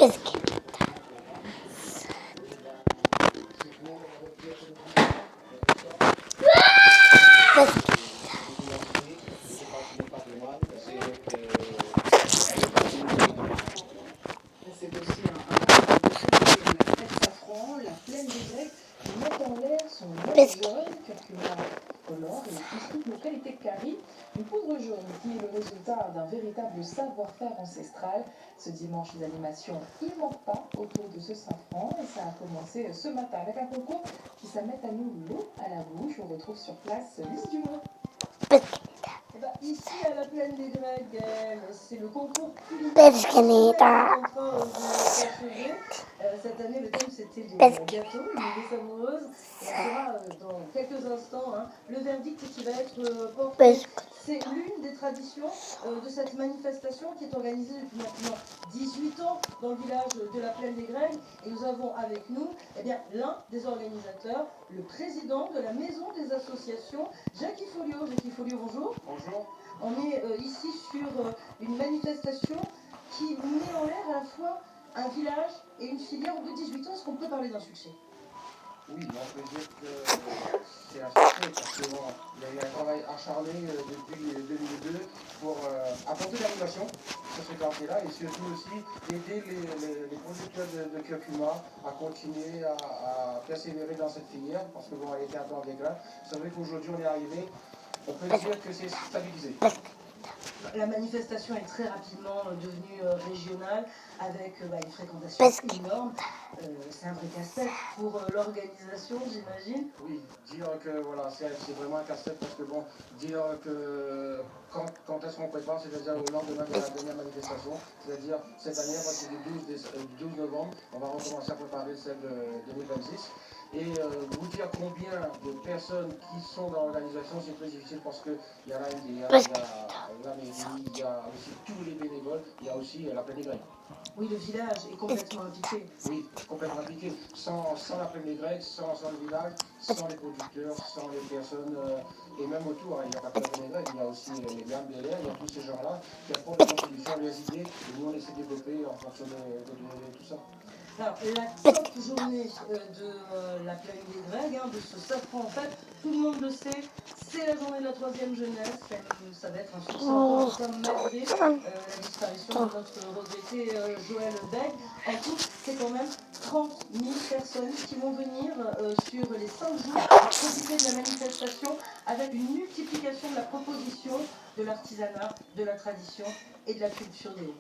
C'est aussi un de la fête Safran, la plaine des Grecs, qui met en l'air son neige jaune, curcuma colore et touche nos qualités de carie. Une poudre jaune qui est le résultat d'un véritable savoir-faire ancestral. Ce dimanche, les animations y manquent pas autour de ce safran et ça a commencé ce matin avec un concours qui s'amène à nous l'eau à la bouche. On retrouve sur place Lise Dumont. Ici à la plaine des Grecs, c'est le concours culinaire qui est en train de s'achever. Cette année, le thème c'était les gâteaux, une idée savoureuse. Et on saura dans quelques instants le verdict qui va être porté. C'est l'une des traditions de cette manifestation qui est organisée depuis maintenant 18 ans dans le village de la plaine des Grecs. Et nous avons avec nous l'un des organisateurs, le président de la maison des associations, Jackie Folio. Jackie Folio, bonjour. Bonjour. On est ici sur une manifestation qui met en l'air à la fois un village et une filière de 18 ans. Est-ce qu'on peut parler d'un succès? Oui, on peut dire que c'est un succès parce qu'il y a eu un travail acharné depuis 2002 pour apporter de l'animation sur ce quartier-là et surtout aussi aider les producteurs de curcuma à continuer à persévérer dans cette filière parce que bon, elle était un peu en déclin. C'est vrai qu'aujourd'hui on est arrivé, on peut dire que c'est stabilisé. La manifestation est très rapidement devenue régionale avec une fréquentation énorme. C'est un vrai casse-tête pour l'organisation, j'imagine. Oui, dire que voilà, c'est vraiment un casse-tête parce que bon, dire que quand est-ce qu'on prépare, c'est-à-dire au lendemain de la dernière manifestation, c'est-à-dire cette année, à partir du 12 novembre, on va recommencer à préparer celle de 2026. Et vous dire combien de personnes qui sont dans l'organisation, c'est très difficile parce qu'il y a la mairie, il y a aussi tous les bénévoles, il y a aussi la plaine des Grecs. Oui, le village est complètement impliqué. Oui, complètement impliqué. Sans la plaine des Grecs, sans le village, sans les producteurs, sans les personnes, et même autour, il n'y a pas que la plaine des Grecs, il y a aussi les Gambes de l'air, il y a tous ces gens-là qui apportent des contributions, des idées, et nous on essaie de développer en fonction de tout ça. Alors, la top journée de la plaine des Grecs, de ce safran, en fait, tout le monde le sait, c'est la journée de la troisième jeunesse. Ça va être un succès encore comme malgré la disparition de notre regretté Joël Beg. En tout, c'est quand même 30 000 personnes qui vont venir sur les 5 jours profiter de la manifestation avec une multiplication de la proposition, de l'artisanat, de la tradition et de la culture des hauts.